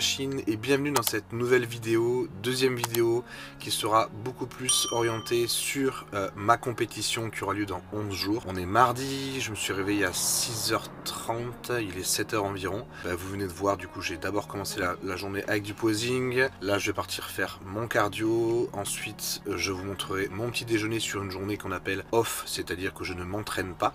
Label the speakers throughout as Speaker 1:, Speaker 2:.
Speaker 1: machine et bienvenue dans cette nouvelle vidéo, deuxième vidéo qui sera beaucoup plus orientée sur ma compétition qui aura lieu dans 11 jours. On est mardi, je me suis réveillé à 6h30, il est 7h environ. Vous venez de voir, du coup j'ai d'abord commencé la journée avec du posing. Là je vais partir faire mon cardio, ensuite je vous montrerai mon petit déjeuner sur une journée qu'on appelle off, c'est-à-dire que je ne m'entraîne pas,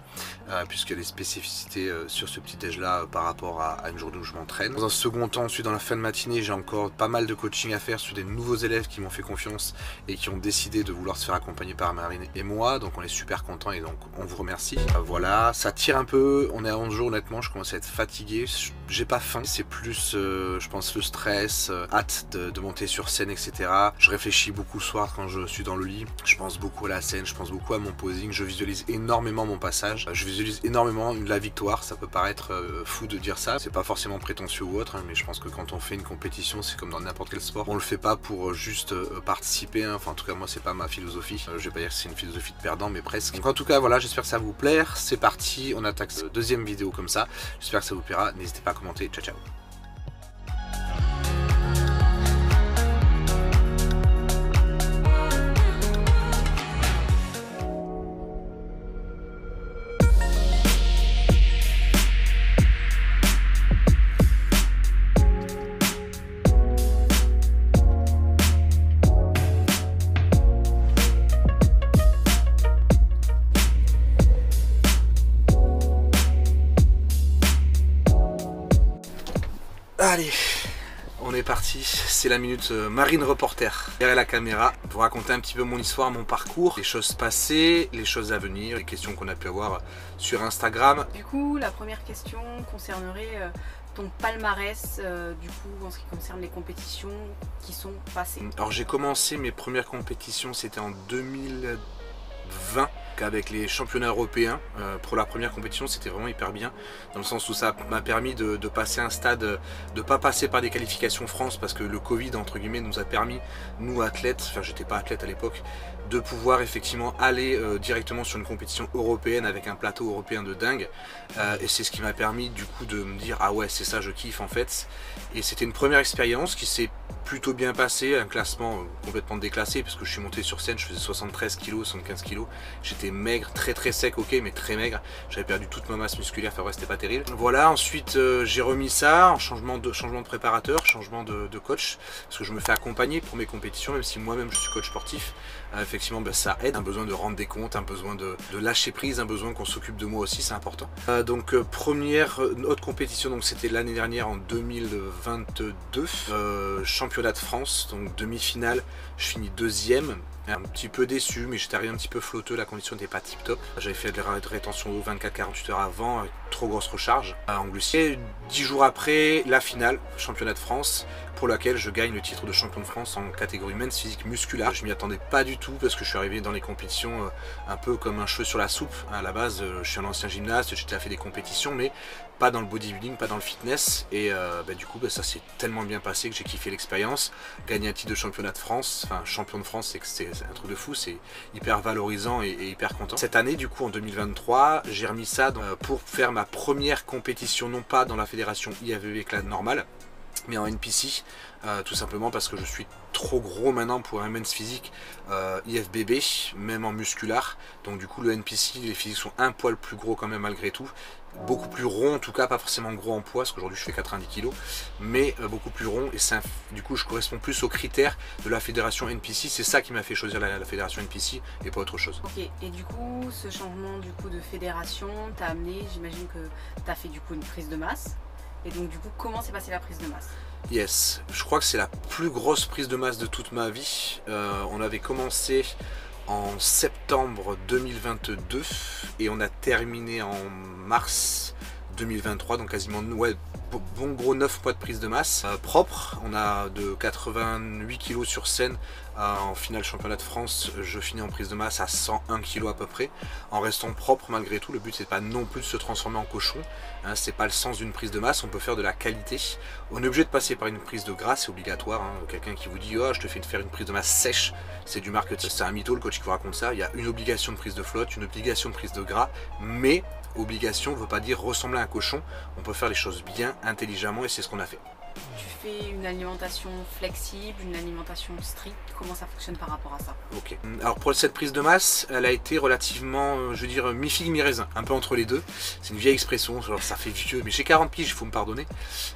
Speaker 1: puisqu'il y a des spécificités sur ce petit déj là par rapport à une journée où je m'entraîne. Dans un second temps, ensuite dans la fin de matinée, j'ai encore pas mal de coaching à faire sur des nouveaux élèves qui m'ont fait confiance et qui ont décidé de vouloir se faire accompagner par Marine et moi, donc on est super contents et donc on vous remercie. Voilà, ça tire un peu, on est à 11 jours honnêtement, je commence à être fatigué, j'ai pas faim, c'est plus je pense le stress, hâte de monter sur scène, etc. Je réfléchis beaucoup le soir quand je suis dans le lit, je pense beaucoup à la scène, je pense beaucoup à mon posing, je visualise énormément mon passage, je visualise énormément la victoire. Ça peut paraître fou de dire ça, c'est pas forcément prétentieux ou autre, hein, mais je pense que quand on fait une compétition, c'est comme dans n'importe quel sport, on le fait pas pour juste participer, hein. Enfin en tout cas moi c'est pas ma philosophie, je vais pas dire que c'est une philosophie de perdant mais presque. Donc en tout cas voilà, j'espère que ça va vous plaire, c'est parti, on attaque cette deuxième vidéo comme ça, j'espère que ça vous plaira, n'hésitez pas à commenter, ciao ciao. Allez, on est parti, c'est la minute Marine Reporter. Derrière la caméra, pour raconter un petit peu mon histoire, mon parcours, les choses passées, les choses à venir, les questions qu'on a pu avoir sur Instagram.
Speaker 2: Du coup, la première question concernerait ton palmarès, du coup, en ce qui concerne les compétitions qui sont passées.
Speaker 1: Alors j'ai commencé mes premières compétitions, c'était en 2020. Avec les championnats européens, pour la première compétition c'était vraiment hyper bien, dans le sens où ça m'a permis de passer un stade, de pas passer par des qualifications France, parce que le Covid entre guillemets nous a permis, nous athlètes, enfin j'étais pas athlète à l'époque, de pouvoir effectivement aller directement sur une compétition européenne avec un plateau européen de dingue, et c'est ce qui m'a permis du coup de me dire ah ouais c'est ça, je kiffe en fait. Et c'était une première expérience qui s'est plutôt bien passée, un classement complètement déclassé parce que je suis monté sur scène, je faisais 73 kg, 75 kg, j'étais maigre, très sec, ok, mais très maigre, j'avais perdu toute ma masse musculaire, enfin ouais, c'était pas terrible. Voilà, ensuite j'ai remis ça en changement de préparateur, changement de coach, parce que je me fais accompagner pour mes compétitions, même si moi-même je suis coach sportif. Effectivement ben, ça aide, un besoin de rendre des comptes, un besoin de lâcher prise, un besoin qu'on s'occupe de moi aussi, c'est important. Donc première autre compétition, donc c'était l'année dernière en 2022, championnat de France, donc demi-finale, je finis deuxième. Un petit peu déçu, mais j'étais arrivé un petit peu flotteux, la condition n'était pas tip top. J'avais fait de la rétention d'eau 24-48 heures avant, trop grosse recharge en glucides. 10 jours après, la finale, championnat de France, pour laquelle je gagne le titre de champion de France en catégorie men's physique musculaire. Je m'y attendais pas du tout parce que je suis arrivé dans les compétitions un peu comme un cheveu sur la soupe. À la base, je suis un ancien gymnaste, j'ai déjà fait des compétitions, mais pas dans le bodybuilding, pas dans le fitness. Et du coup, ça s'est tellement bien passé que j'ai kiffé l'expérience. Gagner un titre de championnat de France, enfin champion de France, c'est un truc de fou, c'est hyper valorisant et hyper content. Cette année, du coup, en 2023, j'ai remis ça pour faire ma première compétition, non pas dans la fédération IFBB Clad normale, mais en NPC, tout simplement parce que je suis trop gros maintenant pour un men's physique IFBB, même en musculaire. Donc du coup le NPC, les physiques sont un poil plus gros quand même malgré tout, beaucoup plus rond en tout cas, pas forcément gros en poids parce qu'aujourd'hui je fais 90 kg, mais beaucoup plus rond, et du coup je correspond plus aux critères de la fédération NPC. C'est ça qui m'a fait choisir la fédération NPC et pas autre chose.
Speaker 2: Ok, et du coup ce changement du coup de fédération t'a amené, j'imagine que t'as fait du coup une prise de masse. Et donc du coup, comment s'est passée la prise de masse?
Speaker 1: Yes, je crois que c'est la plus grosse prise de masse de toute ma vie. On avait commencé en septembre 2022 et on a terminé en mars 2023, donc quasiment ouais, bon gros 9 mois de prise de masse propre. On a de 88 kg sur scène en finale championnat de France. Je finis en prise de masse à 101 kg à peu près, en restant propre malgré tout. Le but c'est pas non plus de se transformer en cochon, hein, c'est pas le sens d'une prise de masse. On peut faire de la qualité, on est obligé de passer par une prise de gras, c'est obligatoire, hein. Quelqu'un qui vous dit oh je te fais faire une prise de masse sèche, c'est du marketing, c'est un mytho le coach qui vous raconte ça. Il y a une obligation de prise de flotte, une obligation de prise de gras, mais obligation ne veut pas dire ressembler à un cochon. On peut faire les choses bien, intelligemment, et c'est ce qu'on a fait.
Speaker 2: tu fais une alimentation flexible, une alimentation stricte? Comment ça fonctionne par rapport à ça?
Speaker 1: Ok. Alors pour cette prise de masse, elle a été relativement, je veux dire, mi-figue, mi-raisin, un peu entre les deux. C'est une vieille expression, genre ça fait vieux, mais j'ai 40 piges, il faut me pardonner.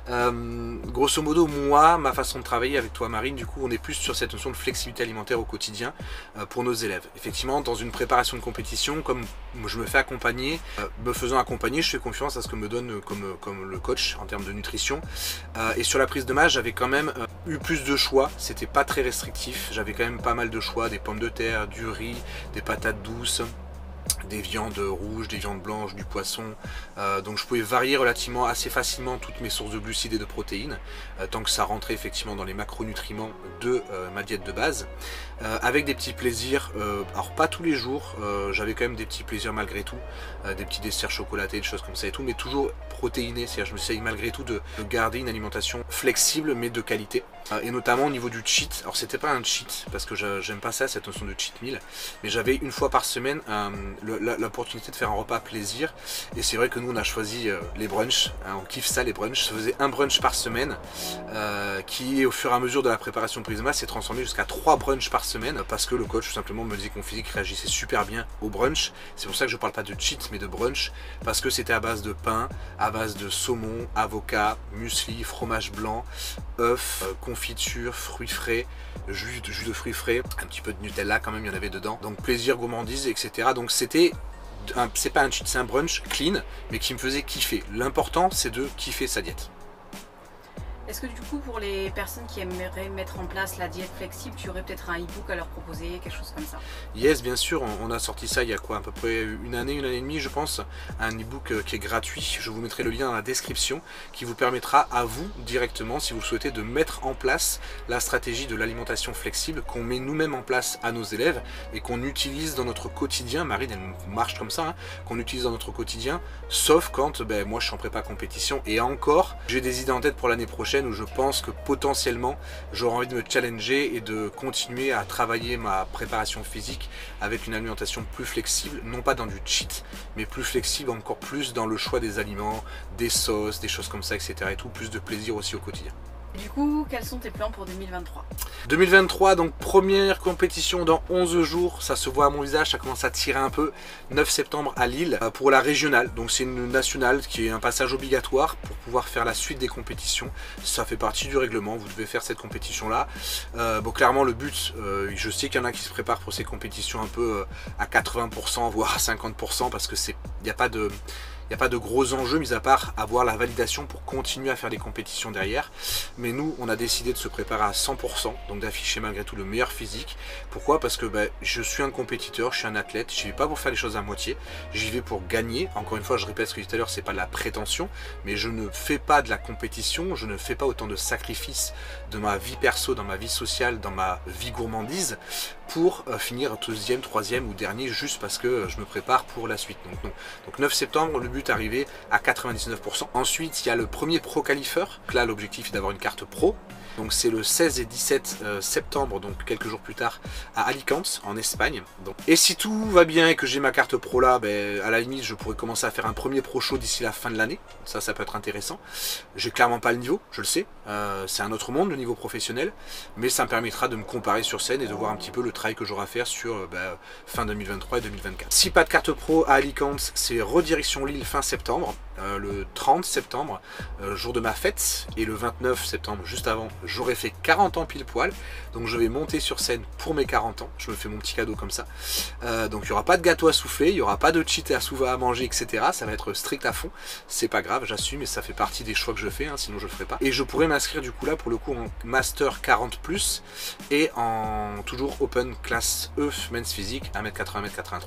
Speaker 1: Grosso modo, moi, ma façon de travailler avec toi, Marine, du coup, on est plus sur cette notion de flexibilité alimentaire au quotidien pour nos élèves. Effectivement, dans une préparation de compétition, comme je me fais accompagner, me faisant accompagner, je fais confiance à ce que me donne comme le coach en termes de nutrition. Et sur la prise de masse, j'avais quand même eu plus de choix, c'était pas très restrictif, j'avais quand même pas mal de choix, des pommes de terre, du riz, des patates douces, des viandes rouges, des viandes blanches, du poisson, donc je pouvais varier relativement assez facilement toutes mes sources de glucides et de protéines, tant que ça rentrait effectivement dans les macronutriments de ma diète de base, avec des petits plaisirs, alors pas tous les jours, j'avais quand même des petits plaisirs malgré tout, des petits desserts chocolatés, des choses comme ça et tout, mais toujours protéinés, c'est-à-dire je me suis malgré tout de garder une alimentation flexible mais de qualité, et notamment au niveau du cheat. Alors c'était pas un cheat parce que j'aime pas ça, cette notion de cheat meal, mais j'avais une fois par semaine l'opportunité de faire un repas plaisir, et c'est vrai que nous on a choisi les brunchs, hein, on kiffe ça les brunchs. Je faisais un brunch par semaine qui au fur et à mesure de la préparation de prise de masse s'est transformé jusqu'à 3 brunchs par semaine parce que le coach tout simplement me disait que mon physique réagissait super bien au brunch. C'est pour ça que je parle pas de cheat mais de brunch, parce que c'était à base de pain, à base de saumon, avocat, muesli, fromage blanc, œufs, confiture, fruits frais, jus de fruits frais, un petit peu de Nutella quand même, il y en avait dedans, donc plaisir, gourmandise, etc. Donc c'était c'est pas un cheat, c'est un brunch clean mais qui me faisait kiffer. L'important c'est de kiffer sa diète.
Speaker 2: Est-ce que du coup pour les personnes qui aimeraient mettre en place la diète flexible, tu aurais peut-être un e-book à leur proposer, quelque chose comme ça?
Speaker 1: Yes, bien sûr, on a sorti ça il y a quoi, à peu près une année et demie je pense, un e-book qui est gratuit, je vous mettrai le lien dans la description, qui vous permettra à vous directement, si vous le souhaitez, de mettre en place la stratégie de l'alimentation flexible qu'on met nous-mêmes en place à nos élèves et qu'on utilise dans notre quotidien. Marine elle marche comme ça, hein, qu'on utilise dans notre quotidien, sauf quand moi je suis en prépa compétition, et encore j'ai des idées en tête pour l'année prochaine où je pense que potentiellement j'aurai envie de me challenger et de continuer à travailler ma préparation physique avec une alimentation plus flexible, non pas dans du cheat mais plus flexible, encore plus dans le choix des aliments, des sauces, des choses comme ça, etc. et tout, plus de plaisir aussi au quotidien.
Speaker 2: Du coup, quels sont tes plans pour 2023?
Speaker 1: 2023, donc première compétition dans 11 jours, ça se voit à mon visage, ça commence à tirer un peu. 9 septembre à Lille pour la régionale, donc c'est une nationale qui est un passage obligatoire pour pouvoir faire la suite des compétitions. Ça fait partie du règlement, vous devez faire cette compétition là. Bon, clairement le but, je sais qu'il y en a qui se préparent pour ces compétitions un peu à 80% voire à 50% parce que il n'y a pas de gros enjeux, mis à part avoir la validation pour continuer à faire des compétitions derrière. Mais nous, on a décidé de se préparer à 100%, donc d'afficher malgré tout le meilleur physique. Pourquoi? Parce que je suis un compétiteur, je suis un athlète, je ne vais pas pour faire les choses à moitié, j'y vais pour gagner. Encore une fois, je répète ce que j'ai dit tout à l'heure, c'est pas de la prétention, mais je ne fais pas de la compétition, je ne fais pas autant de sacrifices de ma vie perso, dans ma vie sociale, dans ma vie gourmandise, pour finir deuxième, troisième ou dernier, juste parce que je me prépare pour la suite. Donc non. Donc 9 septembre, le but arrivé à 99%. Ensuite, il y a le premier Pro Qualifier. Là, l'objectif est d'avoir une carte pro. Donc c'est le 16 et 17 septembre, donc quelques jours plus tard, à Alicante, en Espagne. Donc, et si tout va bien et que j'ai ma carte pro là, à la limite, je pourrais commencer à faire un premier pro show d'ici la fin de l'année. Ça peut être intéressant. J'ai clairement pas le niveau, je le sais. C'est un autre monde, le niveau professionnel. Mais ça me permettra de me comparer sur scène et de voir un petit peu le travail que j'aurai à faire sur fin 2023 et 2024. Si pas de carte pro à Alicante, c'est redirection Lille fin septembre. Le 30 septembre, jour de ma fête, et le 29 septembre, juste avant, j'aurai fait 40 ans pile poil, donc je vais monter sur scène pour mes 40 ans, je me fais mon petit cadeau comme ça, donc il n'y aura pas de gâteau à souffler, il n'y aura pas de cheat à manger, etc. Ça va être strict à fond, c'est pas grave, j'assume, et ça fait partie des choix que je fais, hein, sinon je le ferai pas. Et je pourrais m'inscrire du coup là, pour le coup, en Master 40+, et en toujours Open classe E, Men's Physique, 1m80, 1m83.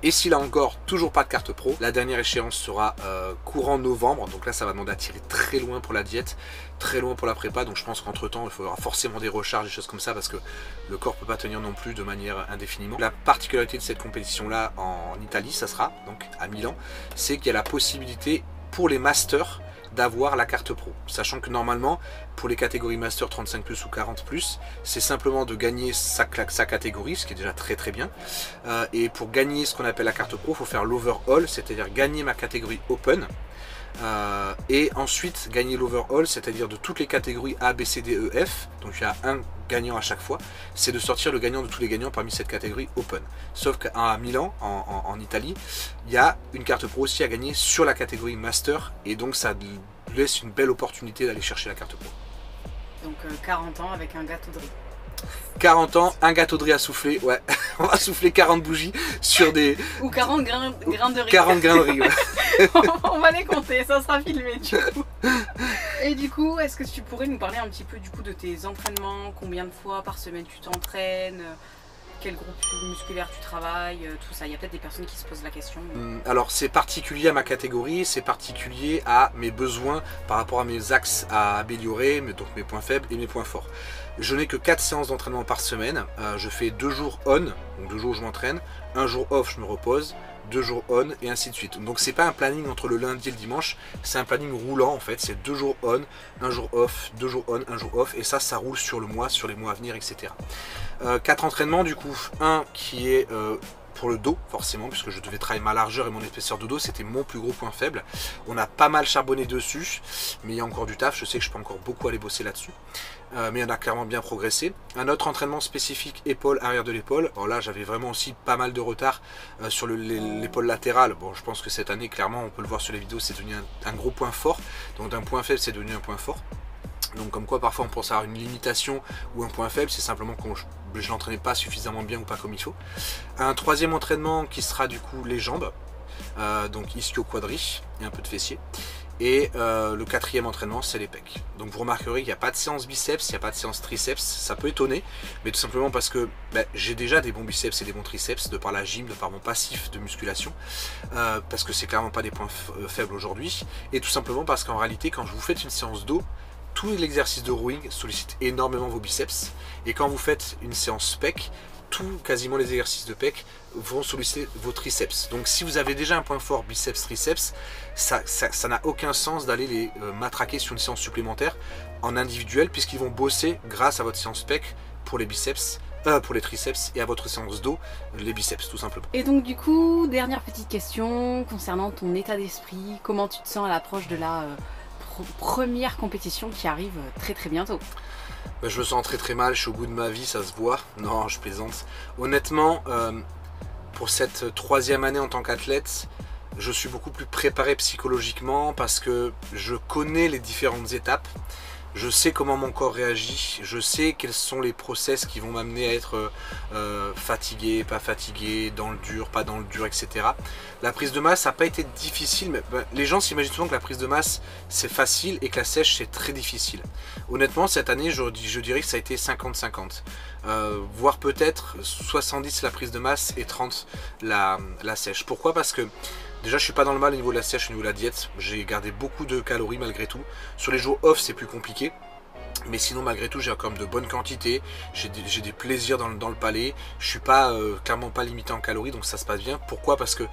Speaker 1: Et si là encore, toujours pas de carte pro, la dernière échéance sera courant novembre. Donc là, ça va demander à tirer très loin pour la diète, très loin pour la prépa. Donc je pense qu'entre temps, il faudra forcément des recharges, des choses comme ça, parce que le corps peut pas tenir non plus de manière indéfiniment. La particularité de cette compétition-là en Italie, ça sera donc à Milan, c'est qu'il y a la possibilité pour les masters d'avoir la carte pro, sachant que normalement pour les catégories master 35+ ou 40+, c'est simplement de gagner sa catégorie, ce qui est déjà très très bien, et pour gagner ce qu'on appelle la carte pro, il faut faire l'overall, c'est-à-dire gagner ma catégorie open, Et ensuite gagner l'overall, c'est-à-dire de toutes les catégories A, B, C, D, E, F. Donc il y a un gagnant à chaque fois. C'est de sortir le gagnant de tous les gagnants parmi cette catégorie Open. Sauf qu'à Milan, en Italie, il y a une carte pro aussi à gagner sur la catégorie Master. Et donc ça laisse une belle opportunité d'aller chercher la carte pro.
Speaker 2: Donc 40 ans avec un gâteau de riz.
Speaker 1: 40 ans, un gâteau de riz à souffler, ouais. On va souffler 40 bougies sur des...
Speaker 2: Ou 40 grains de riz.
Speaker 1: 40 grains de riz, ouais.
Speaker 2: On va les compter, ça sera filmé du coup. Et du coup, est-ce que tu pourrais nous parler un petit peu du coup de tes entraînements? Combien de fois par semaine tu t'entraînes? Quel groupe musculaire tu travailles? Tout ça, il y a peut-être des personnes qui se posent la question.
Speaker 1: Alors c'est particulier à ma catégorie, c'est particulier à mes besoins par rapport à mes axes à améliorer, donc mes points faibles et mes points forts. Je n'ai que 4 séances d'entraînement par semaine. Je fais 2 jours on, donc 2 jours où je m'entraîne, 1 jour off, je me repose, 2 jours on et ainsi de suite. Donc c'est pas un planning entre le lundi et le dimanche, c'est un planning roulant en fait. C'est 2 jours on, 1 jour off, 2 jours on, 1 jour off, et ça roule sur le mois, sur les mois à venir, etc. 4 entraînements du coup, un qui est pour le dos forcément, puisque je devais travailler ma largeur et mon épaisseur de dos, c'était mon plus gros point faible. On a pas mal charbonné dessus, mais il y a encore du taf, je sais que je peux encore beaucoup aller bosser là-dessus. Mais on a clairement bien progressé. Un autre entraînement spécifique épaule, arrière de l'épaule. Alors là j'avais vraiment aussi pas mal de retard sur l'épaule latérale. Bon, je pense que cette année clairement on peut le voir sur les vidéos, c'est devenu un gros point fort. Donc d'un point faible c'est devenu un point fort. Donc comme quoi parfois on pense avoir une limitation ou un point faible, c'est simplement que je n'entraînais pas suffisamment bien ou pas comme il faut. Un troisième entraînement qui sera du coup les jambes, donc ischio quadri et un peu de fessier. Et le quatrième entraînement c'est les pecs. Donc vous remarquerez qu'il n'y a pas de séance biceps, il n'y a pas de séance triceps. Ça peut étonner, mais tout simplement parce que j'ai déjà des bons biceps et des bons triceps de par la gym, de par mon passif de musculation, parce que c'est clairement pas des points faibles aujourd'hui. Et tout simplement parce qu'en réalité quand vous faites une séance dos, tout l'exercice de rowing sollicite énormément vos biceps, et quand vous faites une séance pec, quasiment les exercices de pec vont solliciter vos triceps. Donc si vous avez déjà un point fort biceps triceps, ça n'a aucun sens d'aller les matraquer sur une séance supplémentaire en individuel, puisqu'ils vont bosser grâce à votre séance pec pour les biceps, pour les triceps, et à votre séance dos les biceps tout simplement.
Speaker 2: Et donc du coup, dernière petite question concernant ton état d'esprit, comment tu te sens à l'approche de la première compétition qui arrive très très bientôt?
Speaker 1: Je me sens très mal, je suis au bout de ma vie, ça se voit. Non, je plaisante. Honnêtement, pour cette troisième année en tant qu'athlète, je suis beaucoup plus préparé psychologiquement parce que je connais les différentes étapes. Je sais comment mon corps réagit, je sais quels sont les process qui vont m'amener à être fatigué, pas fatigué, dans le dur, pas dans le dur, etc. La prise de masse n'a pas été difficile, mais les gens s'imaginent souvent que la prise de masse c'est facile et que la sèche c'est très difficile. Honnêtement, cette année, je dirais que ça a été 50-50. Voire peut-être 70 la prise de masse et 30 la sèche. Pourquoi? Parce que déjà je suis pas dans le mal au niveau de la sèche, au niveau de la diète. J'ai gardé beaucoup de calories malgré tout. Sur les jours off c'est plus compliqué, mais sinon malgré tout j'ai quand même de bonnes quantités, j'ai des plaisirs dans le palais. Je suis pas clairement pas limité en calories, donc ça se passe bien. Pourquoi? Parce que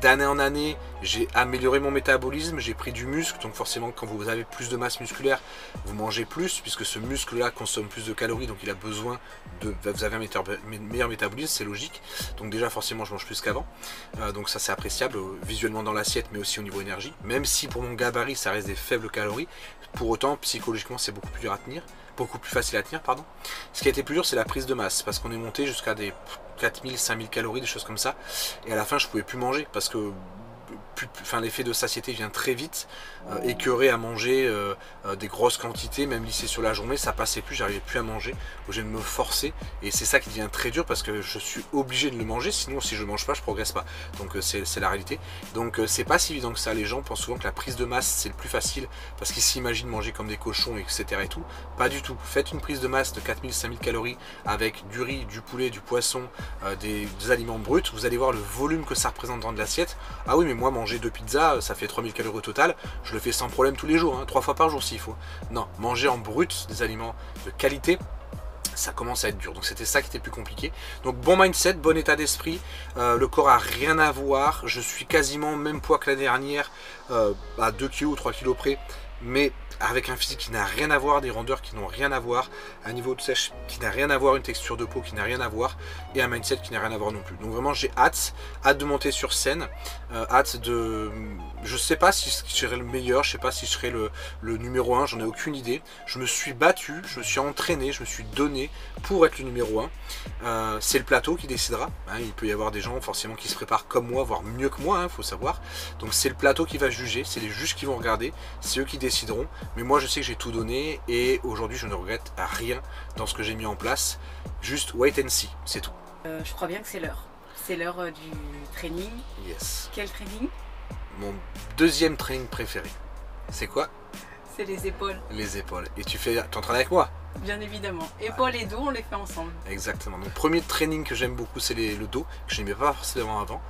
Speaker 1: d'année en année j'ai amélioré mon métabolisme, j'ai pris du muscle, donc forcément quand vous avez plus de masse musculaire vous mangez plus, puisque ce muscle là consomme plus de calories, donc il a besoin de, vous avez un meilleur métabolisme, c'est logique. Donc déjà forcément je mange plus qu'avant, donc ça c'est appréciable visuellement dans l'assiette, mais aussi au niveau énergie, même si pour mon gabarit ça reste des faibles calories. Pour autant psychologiquement c'est beaucoup plus dur à tenir, beaucoup plus facile à tenir, pardon. Ce qui a été plus dur c'est la prise de masse, parce qu'on est monté jusqu'à des 4000, 5000 calories, des choses comme ça, et à la fin je pouvais plus manger parce que l'effet de satiété vient très vite, écœuré à manger des grosses quantités, même lissé sur la journée, ça passait plus, j'arrivais plus à manger, obligé de me forcer, et c'est ça qui devient très dur parce que je suis obligé de le manger, sinon si je mange pas je progresse pas, donc c'est la réalité. Donc c'est pas si évident que ça. Les gens pensent souvent que la prise de masse c'est le plus facile parce qu'ils s'imaginent manger comme des cochons, etc. et tout, pas du tout. Faites une prise de masse de 4000-5000 calories avec du riz, du poulet, du poisson, des aliments bruts, vous allez voir le volume que ça représente dans de l'assiette. Ah oui, mais moi manger 2 pizzas ça fait 3000 calories au total, je le fais sans problème tous les jours, hein, 3 fois par jour s'il faut. Non, manger en brut des aliments de qualité, ça commence à être dur, donc c'était ça qui était plus compliqué. Donc bon mindset, bon état d'esprit, le corps a rien à voir, je suis quasiment même poids que l'année dernière, à 2 kg ou 3 kg près, mais avec un physique qui n'a rien à voir, des rondeurs qui n'ont rien à voir, un niveau de sèche qui n'a rien à voir, une texture de peau qui n'a rien à voir, et un mindset qui n'a rien à voir non plus. Donc vraiment j'ai hâte de monter sur scène, hâte de... Je sais pas si je serai le meilleur, je sais pas si je serai le numéro 1, j'en ai aucune idée. Je me suis battu, je me suis entraîné, je me suis donné pour être le numéro 1. C'est le plateau qui décidera, hein, il peut y avoir des gens forcément qui se préparent comme moi, voire mieux que moi, faut savoir. Donc c'est le plateau qui va juger, c'est les juges qui vont regarder, c'est eux qui décideront. Mais moi je sais que j'ai tout donné et aujourd'hui je ne regrette rien dans ce que j'ai mis en place. Juste wait and see, c'est tout.
Speaker 2: Je crois bien que c'est l'heure. C'est l'heure du training.
Speaker 1: Yes.
Speaker 2: Quel training?
Speaker 1: Mon deuxième training préféré. C'est quoi?
Speaker 2: C'est les épaules.
Speaker 1: Les épaules. Et tu t'entraînes avec moi?
Speaker 2: Bien évidemment. Épaules et dos, on les fait ensemble.
Speaker 1: Exactement. Donc premier training que j'aime beaucoup, c'est le dos, que je n'aimais pas forcément avant.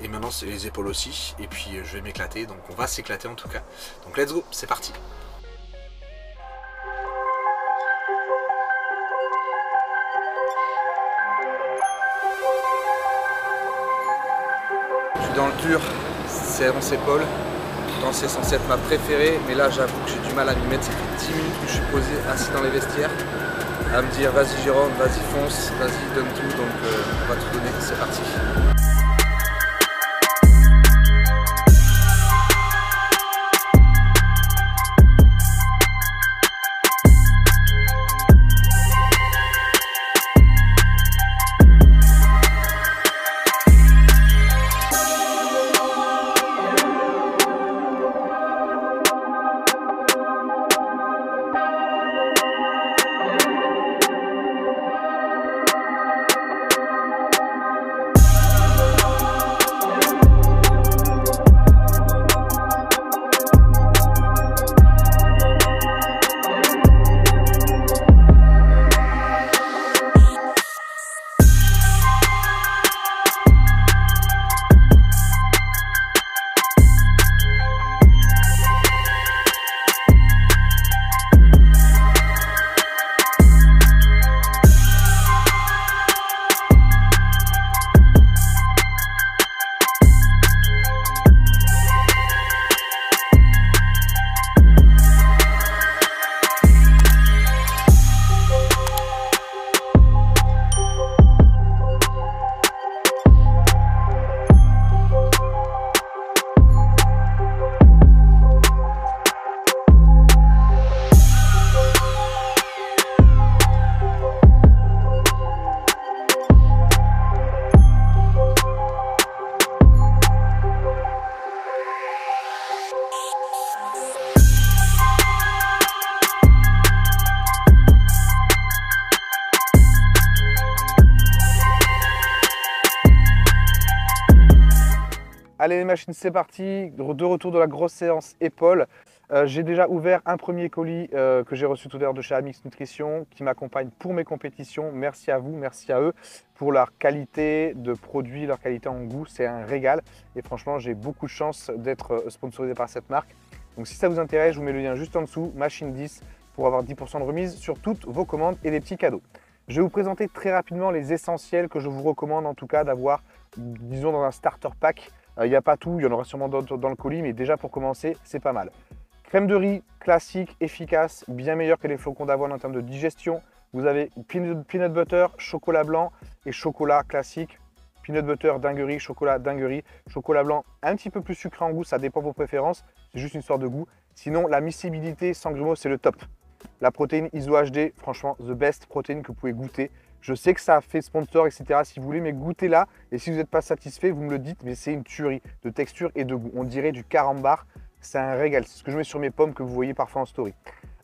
Speaker 1: Et maintenant c'est les épaules aussi. Et puis je vais m'éclater. Donc on va s'éclater en tout cas. Donc let's go, c'est parti. Je suis dans le dur, séance épaules. Pourtant c'est censé être ma préférée, mais là j'avoue que j'ai du mal à m'y mettre. Ça fait 10 minutes que je suis posé assis dans les vestiaires à me dire vas-y Jérôme, vas-y fonce, vas-y donne tout, donc on va tout donner, c'est parti.
Speaker 3: Allez les machines, c'est parti, de retour de la grosse séance épaules. J'ai déjà ouvert un premier colis que j'ai reçu tout à l'heure de chez Amix Nutrition qui m'accompagne pour mes compétitions. Merci à vous, merci à eux pour leur qualité de produit, leur qualité en goût, c'est un régal. Et franchement, j'ai beaucoup de chance d'être sponsorisé par cette marque. Donc si ça vous intéresse, je vous mets le lien juste en dessous, Machine 10, pour avoir 10% de remise sur toutes vos commandes et des petits cadeaux. Je vais vous présenter très rapidement les essentiels que je vous recommande en tout cas d'avoir, disons, dans un starter pack. Il n'y a pas tout, il y en aura sûrement d'autres dans le colis, mais déjà pour commencer, c'est pas mal. Crème de riz classique, efficace, bien meilleure que les flocons d'avoine en termes de digestion. Vous avez peanut butter, chocolat blanc et chocolat classique. Peanut butter dinguerie, chocolat dinguerie, chocolat blanc un petit peu plus sucré en goût, ça dépend de vos préférences, c'est juste une sorte de goût. Sinon, la miscibilité sans grumeaux, c'est le top. La protéine ISO HD, franchement, the best protéine que vous pouvez goûter. Je sais que ça a fait sponsor, etc. si vous voulez, mais goûtez-la. Et si vous n'êtes pas satisfait, vous me le dites, mais c'est une tuerie de texture et de goût. On dirait du carambar. C'est un régal. C'est ce que je mets sur mes pommes que vous voyez parfois en story.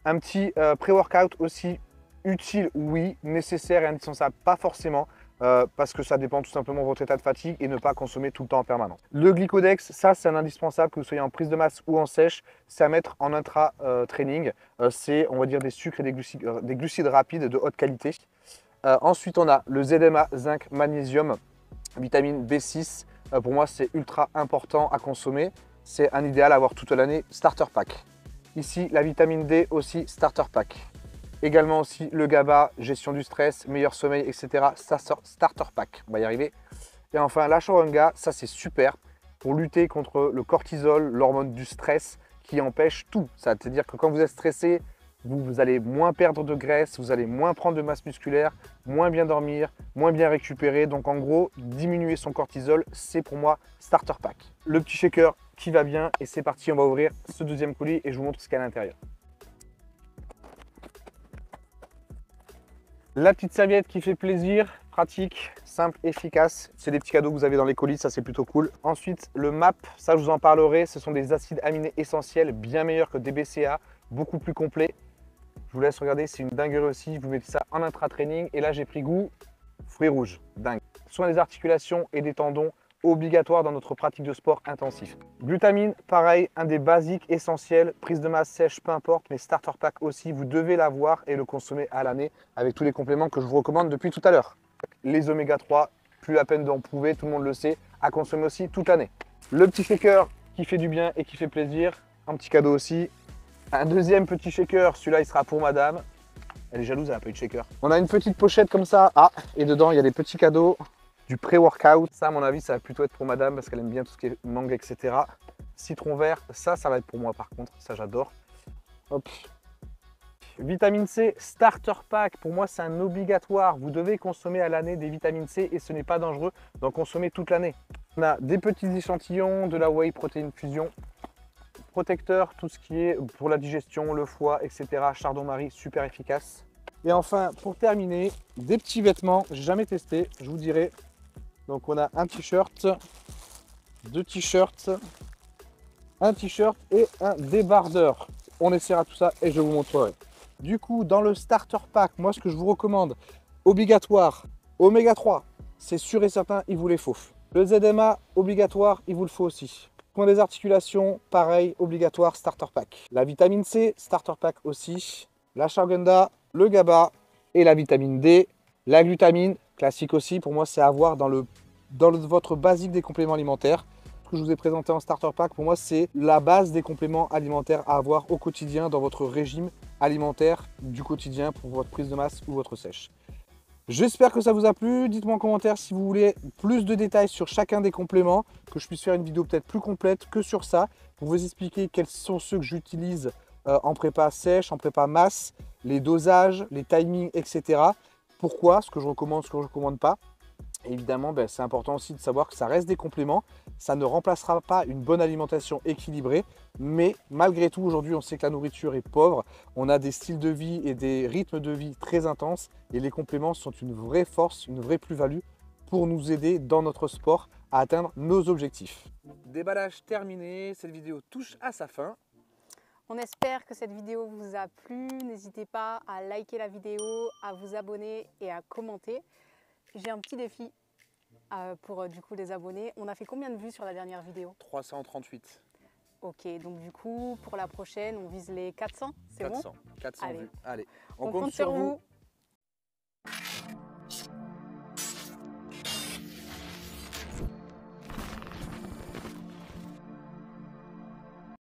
Speaker 3: Un petit pré-workout aussi utile, oui. Nécessaire et indispensable, pas forcément. Parce que ça dépend tout simplement de votre état de fatigue et ne pas consommer tout le temps en permanence. Le glycodex, ça c'est un indispensable, que vous soyez en prise de masse ou en sèche. C'est à mettre en intra-training. C'est, on va dire, des sucres et des glucides rapides de haute qualité. Ensuite, on a le ZMA, zinc, magnésium, vitamine B6. Pour moi, c'est ultra important à consommer. C'est un idéal à avoir toute l'année, starter pack. Ici, la vitamine D aussi, starter pack. Également aussi le GABA, gestion du stress, meilleur sommeil, etc. Starter pack, on va y arriver. Et enfin, l'ashwagandha, ça c'est super pour lutter contre le cortisol, l'hormone du stress, qui empêche tout. C'est-à-dire que quand vous êtes stressé, vous allez moins perdre de graisse, vous allez moins prendre de masse musculaire, moins bien dormir, moins bien récupérer. Donc en gros, diminuer son cortisol, c'est pour moi Starter Pack. Le petit shaker qui va bien et c'est parti, on va ouvrir ce deuxième colis et je vous montre ce qu'il y a à l'intérieur. La petite serviette qui fait plaisir, pratique, simple, efficace. C'est des petits cadeaux que vous avez dans les colis, ça c'est plutôt cool. Ensuite, le MAP, ça je vous en parlerai, ce sont des acides aminés essentiels, bien meilleurs que DBCA, beaucoup plus complets. Je vous laisse regarder, c'est une dinguerie aussi. Vous mettez ça en intra-training. Et là, j'ai pris goût fruits rouges. Dingue. Soin des articulations et des tendons, obligatoire dans notre pratique de sport intensif. Glutamine, pareil, un des basiques essentiels. Prise de masse sèche, peu importe, mais Starter Pack aussi. Vous devez l'avoir et le consommer à l'année avec tous les compléments que je vous recommande depuis tout à l'heure. Les oméga 3, plus la peine d'en prouver, tout le monde le sait, à consommer aussi toute l'année. Le petit shaker qui fait du bien et qui fait plaisir. Un petit cadeau aussi. Un deuxième petit shaker, celui-là il sera pour madame. Elle est jalouse, elle n'a pas eu de shaker. On a une petite pochette comme ça. Ah, et dedans il y a des petits cadeaux, du pré-workout. Ça à mon avis ça va plutôt être pour madame parce qu'elle aime bien tout ce qui est mangue, etc. Citron vert, ça va être pour moi par contre, ça j'adore. Hop. Vitamine C, Starter Pack, pour moi c'est un obligatoire. Vous devez consommer à l'année des vitamines C et ce n'est pas dangereux d'en consommer toute l'année. On a des petits échantillons de la Whey Protein Fusion. Protecteur, tout ce qui est pour la digestion, le foie, etc. Chardon-Marie, super efficace. Et enfin, pour terminer, des petits vêtements. J'ai jamais testé, je vous dirai. Donc on a un t-shirt, deux t-shirts, un t-shirt et un débardeur. On essaiera tout ça et je vous montrerai. Du coup, dans le Starter Pack, moi ce que je vous recommande, obligatoire, Oméga 3, c'est sûr et certain, il vous les faut. Le ZMA, obligatoire, il vous le faut aussi. Point des articulations, pareil, obligatoire, Starter Pack. La vitamine C, Starter Pack aussi. L'ashwagandha, le GABA et la vitamine D. La glutamine, classique aussi, pour moi c'est à avoir dans votre basique des compléments alimentaires. Ce que je vous ai présenté en Starter Pack, pour moi c'est la base des compléments alimentaires à avoir au quotidien dans votre régime alimentaire du quotidien pour votre prise de masse ou votre sèche. J'espère que ça vous a plu. Dites-moi en commentaire si vous voulez plus de détails sur chacun des compléments, que je puisse faire une vidéo peut-être plus complète que sur ça, pour vous expliquer quels sont ceux que j'utilise en prépa sèche, en prépa masse, les dosages, les timings, etc. Pourquoi, ce que je recommande, ce que je ne recommande pas. Et évidemment, c'est important aussi de savoir que ça reste des compléments. Ça ne remplacera pas une bonne alimentation équilibrée. Mais malgré tout, aujourd'hui, on sait que la nourriture est pauvre. On a des styles de vie et des rythmes de vie très intenses. Et les compléments sont une vraie force, une vraie plus-value pour nous aider dans notre sport à atteindre nos objectifs. Déballage terminé. Cette vidéo touche à sa fin.
Speaker 2: On espère que cette vidéo vous a plu. N'hésitez pas à liker la vidéo, à vous abonner et à commenter. J'ai un petit défi pour du coup les abonnés. On a fait combien de vues sur la dernière vidéo?
Speaker 3: 338.
Speaker 2: Ok, donc du coup pour la prochaine on vise les 400, c'est bon?
Speaker 3: 400
Speaker 2: Allez.
Speaker 3: vues. Allez,
Speaker 2: On compte sur vous.